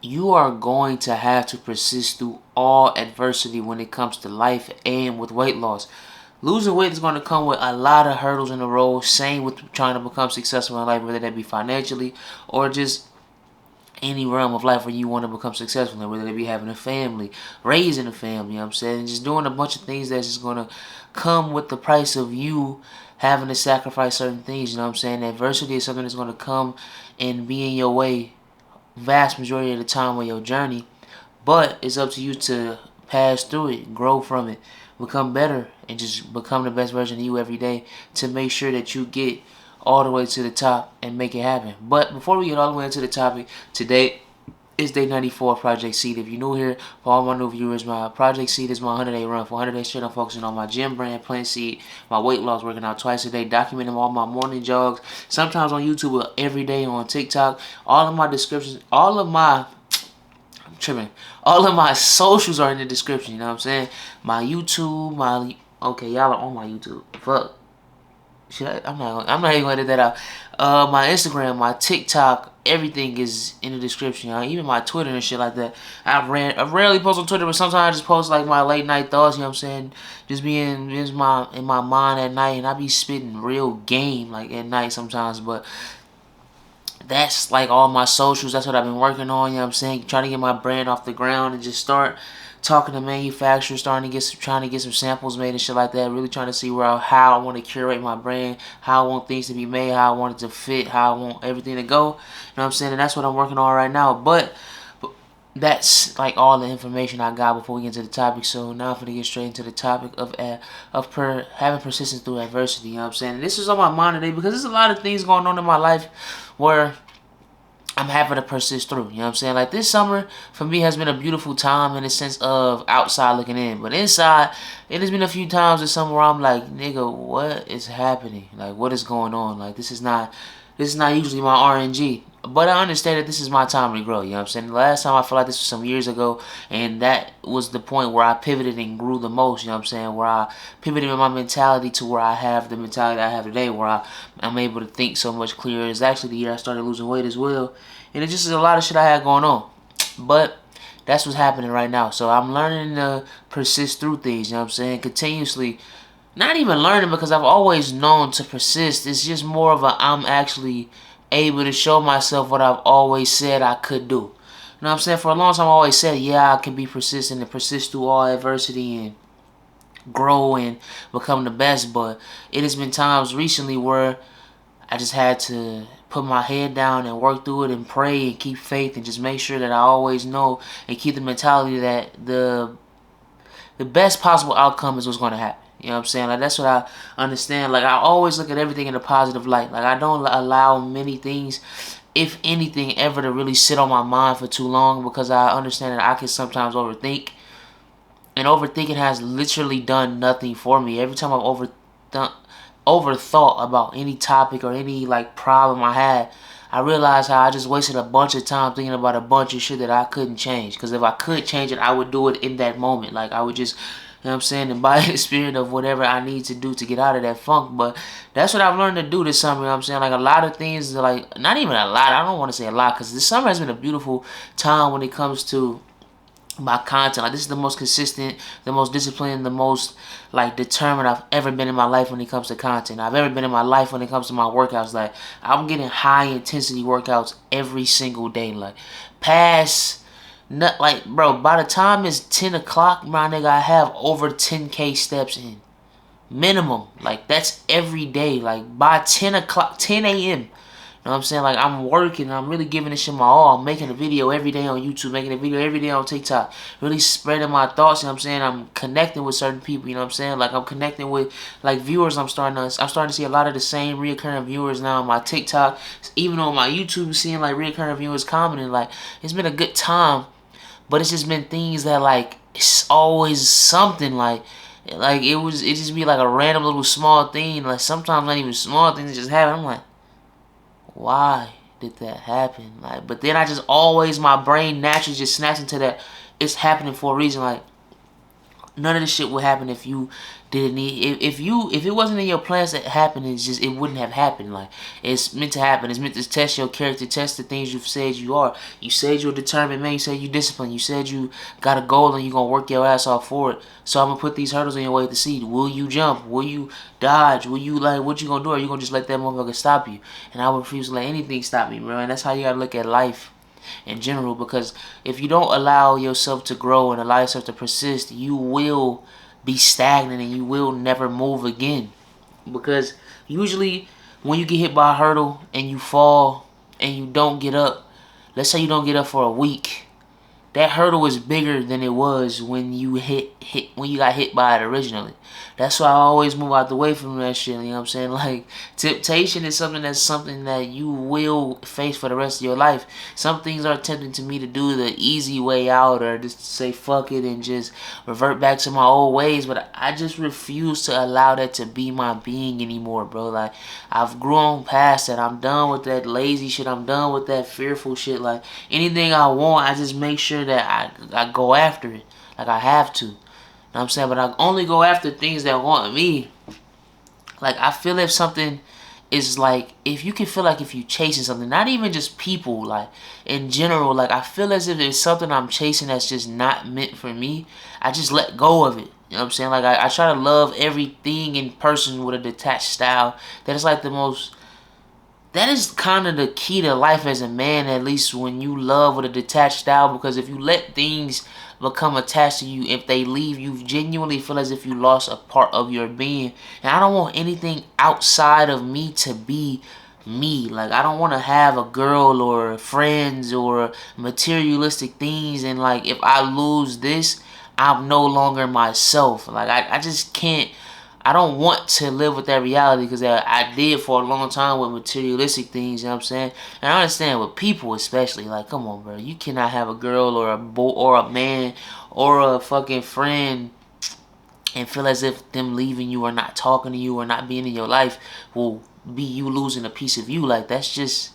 you are going to have to persist through all adversity when it comes to life and with weight loss. Losing weight is going to come with a lot of hurdles in the road. Same with trying to become successful in life, whether that be financially or just any realm of life where you want to become successful in, whether they be having a family, raising a family, you know what I'm saying, just doing a bunch of things that's just going to come with the price of you having to sacrifice certain things, you know what I'm saying. Adversity is something that's going to come and be in your way vast majority of the time of your journey, but it's up to you to pass through it, grow from it, become better, and just become the best version of you every day to make sure that you get all the way to the top and make it happen. But before we get all the way into the topic, today is day 94 of Project Seed. If you're new here, for all my new viewers, my Project Seed is my 100-day run. For 100 days straight, I'm focusing on my gym brand, Plantseed, my weight loss, working out twice a day, documenting all my morning jogs, sometimes on YouTube, but every day on TikTok. All of my descriptions, all of my socials are in the description, you know what I'm saying? My YouTube, okay, y'all are on my YouTube. Fuck. I'm not even gonna edit that out. My Instagram, my TikTok, everything is in the description. Even my Twitter and shit like that. I rarely post on Twitter, but sometimes I just post like my late night thoughts. You know what I'm saying? Just being in my mind at night, and I be spitting real game like at night sometimes. But that's like all my socials. That's what I've been working on. You know what I'm saying? Trying to get my brand off the ground and just start talking to manufacturers, trying to get some samples made and shit like that. Really trying to see how I want to curate my brand, how I want things to be made, how I want it to fit, how I want everything to go. You know what I'm saying? And that's what I'm working on right now. But that's like all the information I got before we get into the topic. So now I'm gonna get straight into the topic of having persistence through adversity. You know what I'm saying? And this is on my mind today because there's a lot of things going on in my life where I'm having to persist through. You know what I'm saying? Like this summer for me has been a beautiful time in the sense of outside looking in. But inside, it has been a few times this summer where I'm like, nigga, what is happening? Like what is going on? Like this is not usually my RNG. But I understand that this is my time to grow, you know what I'm saying? The last time I felt like this was some years ago, and that was the point where I pivoted and grew the most, you know what I'm saying? Where I pivoted in my mentality to where I have the mentality I have today, where I'm able to think so much clearer. It's actually the year I started losing weight as well. And it just is a lot of shit I had going on. But that's what's happening right now. So I'm learning to persist through things, you know what I'm saying? Continuously. Not even learning because I've always known to persist. It's just more of I'm actually able to show myself what I've always said I could do. You know what I'm saying? For a long time I always said, yeah, I can be persistent and persist through all adversity and grow and become the best. But it has been times recently where I just had to put my head down and work through it and pray and keep faith and just make sure that I always know and keep the mentality that the best possible outcome is what's going to happen. You know what I'm saying? Like, that's what I understand. Like, I always look at everything in a positive light. Like, I don't allow many things, if anything, ever to really sit on my mind for too long because I understand that I can sometimes overthink. And overthinking has literally done nothing for me. Every time I've overthought about any topic or any, like, problem I had, I realized how I just wasted a bunch of time thinking about a bunch of shit that I couldn't change. Because if I could change it, I would do it in that moment. Like, I would just, you know what I'm saying, embody the spirit of whatever I need to do to get out of that funk. But that's what I've learned to do this summer, you know what I'm saying? Like, a lot of things, like, not even a lot. I don't want to say a lot because this summer has been a beautiful time when it comes to my content. Like, this is the most consistent, the most disciplined, the most like determined I've ever been in my life when it comes to content. I've ever been in my life when it comes to my workouts. Like, I'm getting high intensity workouts every single day. Like, like, bro, by the time it's 10 o'clock, my nigga, I have over 10K steps in. Minimum. Like, that's every day. Like, by 10 o'clock, 10 a.m., you know what I'm saying? Like, I'm working. I'm really giving this shit my all. I'm making a video every day on YouTube. Making a video every day on TikTok. Really spreading my thoughts. You know what I'm saying? I'm connecting with certain people. You know what I'm saying? Like, I'm connecting with, like, viewers. I'm starting to see a lot of the same reoccurring viewers now on my TikTok. Even on my YouTube, seeing, like, reoccurring viewers commenting. Like, it's been a good time. But it's just been things that, like, it's always something. Like it just be, like, a random little small thing. Like, sometimes not even small things just happen. I'm like, why did that happen? Like, but then I just always, my brain naturally just snaps into that it's happening for a reason. Like, none of this shit would happen if you Did it need, if it wasn't in your plans to happen, it wouldn't have happened. Like, it's meant to happen. It's meant to test your character, test the things you've said you are. You said you're determined, man. You said you disciplined. You said you got a goal and you're gonna work your ass off for it. So I'm gonna put these hurdles in your way to see. Will you jump? Will you dodge? Will you, like, what you gonna do? Or are you gonna just let that motherfucker stop you? And I would refuse to let anything stop me, bro. And that's how you gotta look at life in general, because if you don't allow yourself to grow and allow yourself to persist, you will be stagnant and you will never move again. Because usually when you get hit by a hurdle and you fall and you don't get up, let's say you don't get up for a week, that hurdle is bigger than it was when you when you got hit by it originally. That's why I always move out the way from that shit. You know what I'm saying? Like, temptation is something that you will face for the rest of your life. Some things are tempting to me to do the easy way out, or just to say fuck it and just revert back to my old ways, but I just refuse to allow that to be my being anymore, bro. Like, I've grown past that. I'm done with that lazy shit. I'm done with that fearful shit. Like, anything I want, I just make sure that I go after it. Like, I have to. You know what I'm saying? But I only go after things that want me. Like, I feel if something is like, if you can feel like if you chasing something, not even just people, like in general, like I feel as if it's something I'm chasing that's just not meant for me, I just let go of it. You know what I'm saying? Like, I try to love everything in person with a detached style. That is like the most, that is kind of the key to life as a man, at least when you love with a detached style. Because if you let things become attached to you, if they leave, you genuinely feel as if you lost a part of your being. And I don't want anything outside of me to be me. Like, I don't want to have a girl or friends or materialistic things, and like, if I lose this, I'm no longer myself. Like, I just can't. I don't want to live with that reality, because I did for a long time with materialistic things, you know what I'm saying? And I understand with people especially, like, come on, bro. You cannot have a girl or a boy or a man or a fucking friend and feel as if them leaving you or not talking to you or not being in your life will be you losing a piece of you. Like, that's just,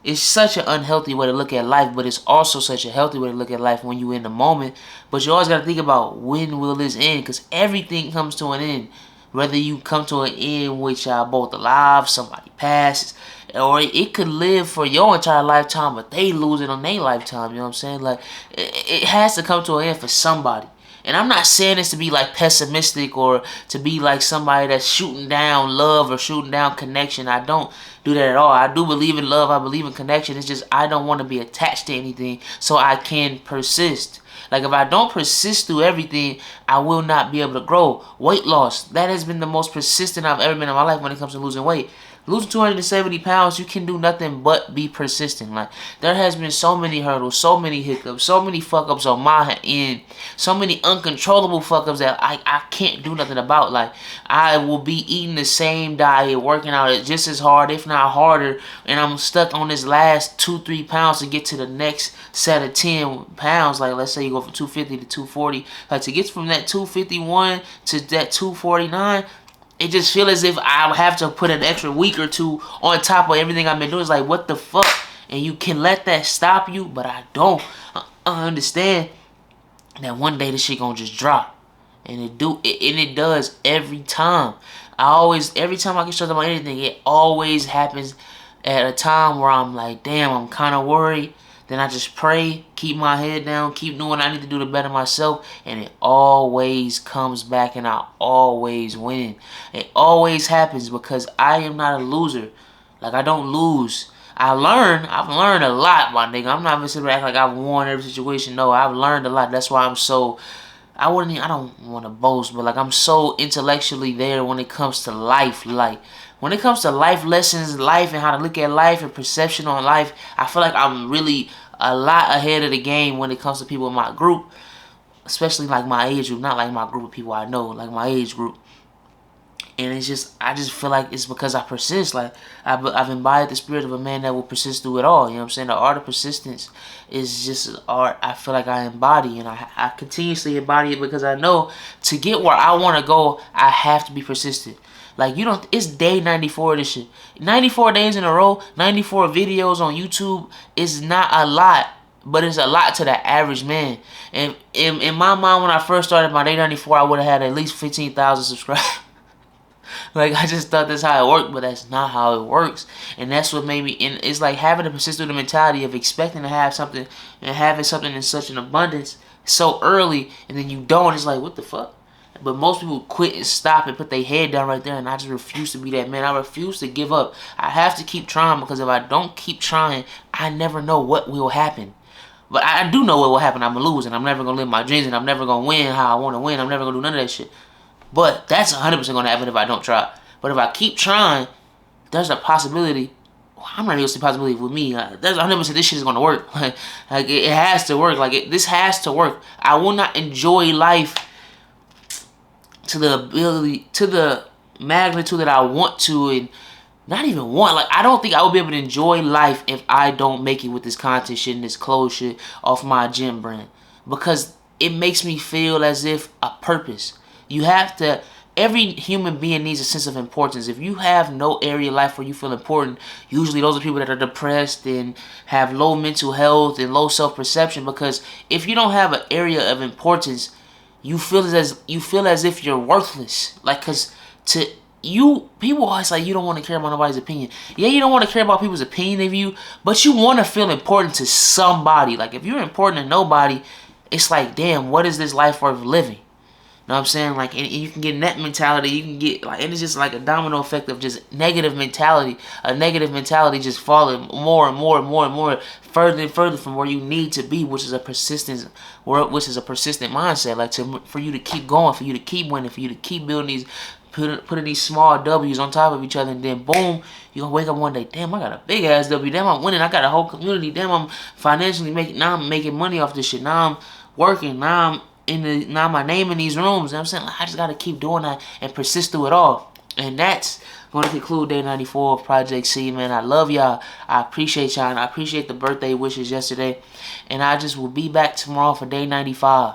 it's such an unhealthy way to look at life, but it's also such a healthy way to look at life when you're in the moment. But you always got to think about, when will this end? Because everything comes to an end. Whether you come to an end which y'all both alive, somebody passes, or it could live for your entire lifetime, but they lose it on their lifetime. You know what I'm saying? Like, it has to come to an end for somebody. And I'm not saying this to be like pessimistic or to be like somebody that's shooting down love or shooting down connection. I don't do that at all. I do believe in love. I believe in connection. It's just I don't want to be attached to anything, so I can persist. Like, if I don't persist through everything, I will not be able to grow. Weight loss, that has been the most persistent I've ever been in my life when it comes to losing weight. Losing 270 pounds, you can do nothing but be persistent. Like, there has been so many hurdles, so many hiccups, so many fuck-ups on my end, so many uncontrollable fuck-ups that I can't do nothing about. Like, I will be eating the same diet, working out just as hard, if not harder, and I'm stuck on this last 2-3 pounds to get to the next set of 10 pounds. Like, let's say you go from 250 to 240. Like, to get from that 251 to that 249, it just feels as if I have to put an extra week or two on top of everything I've been doing. It's like, what the fuck? And you can let that stop you, but I don't. I understand that one day this shit gonna just drop. And it does every time. Every time I get stressed about anything, it always happens at a time where I'm like, damn, I'm kind of worried. Then I just pray, keep my head down, keep doing what I need to do to better myself, and it always comes back and I always win. It always happens because I am not a loser. Like, I don't lose. I've learned a lot, my nigga. I'm not even sitting back like I've won every situation. No, I've learned a lot. That's why I'm so, I don't want to boast, but like, I'm so intellectually there when it comes to life. Like, when it comes to life lessons, life and how to look at life and perception on life, I feel like I'm really a lot ahead of the game when it comes to people in my group, especially like my age group, not like my group of people I know, like my age group. And it's just, I just feel like it's because I persist. Like, I've embodied the spirit of a man that will persist through it all. You know what I'm saying? The art of persistence is just an art I feel like I embody. And I continuously embody it because I know to get where I want to go, I have to be persistent. Like, you don't, it's day 94 of this shit. 94 days in a row, 94 videos on YouTube is not a lot. but it's a lot to the average man. And in my mind, when I first started my day 94, I would have had at least 15,000 subscribers. Like, I just thought that's how it worked, but that's not how it works. And that's what made me, and it's like having a persistent mentality of expecting to have something and having something in such an abundance so early, and then you don't. It's like, what the fuck? But most people quit and stop and put their head down right there, and I just refuse to be that man. I refuse to give up. I have to keep trying, because if I don't keep trying, I never know what will happen. But I do know what will happen. I'm going to lose, and I'm never going to live my dreams, and I'm never going to win how I want to win. I'm never going to do none of that shit. But that's 100% going to happen if I don't try. But if I keep trying, there's a possibility. I'm not even saying possibility with me. There's 100% this shit is going to work. Like it has to work. This has to work. I will not enjoy life to the magnitude that I want to, and not even want. Like, I don't think I would be able to enjoy life if I don't make it with this content shit and this clothes shit off my gym brand. Because it makes me feel as if a purpose. You have to, every human being needs a sense of importance. If you have no area of life where you feel important, usually those are people that are depressed and have low mental health and low self-perception. Because if you don't have an area of importance, you feel as if you're worthless. Like, cause people always like, you don't want to care about nobody's opinion. Yeah, you don't want to care about people's opinion of you, but you want to feel important to somebody. Like, if you're important to nobody, it's like, damn, what is this life worth living? You know what I'm saying? Like, and you can get that mentality. You can get, like, and it's just like a domino effect of just negative mentality. A negative mentality just falling more and more and more and more, further and further from where you need to be, which is a persistent mindset. Like, for you to keep going, for you to keep winning, for you to keep building these, putting these small W's on top of each other, and then boom, you gonna wake up one day, damn, I got a big ass W. Damn, I'm winning. I got a whole community. Damn, I'm financially making money off this shit. Now I'm working. Now my name in these rooms. You know what I'm saying? Like, I just gotta keep doing that and persist through it all. And that's going to conclude day 94 of Project C, man. I love y'all. I appreciate y'all, and I appreciate the birthday wishes yesterday. And I just will be back tomorrow for day 95.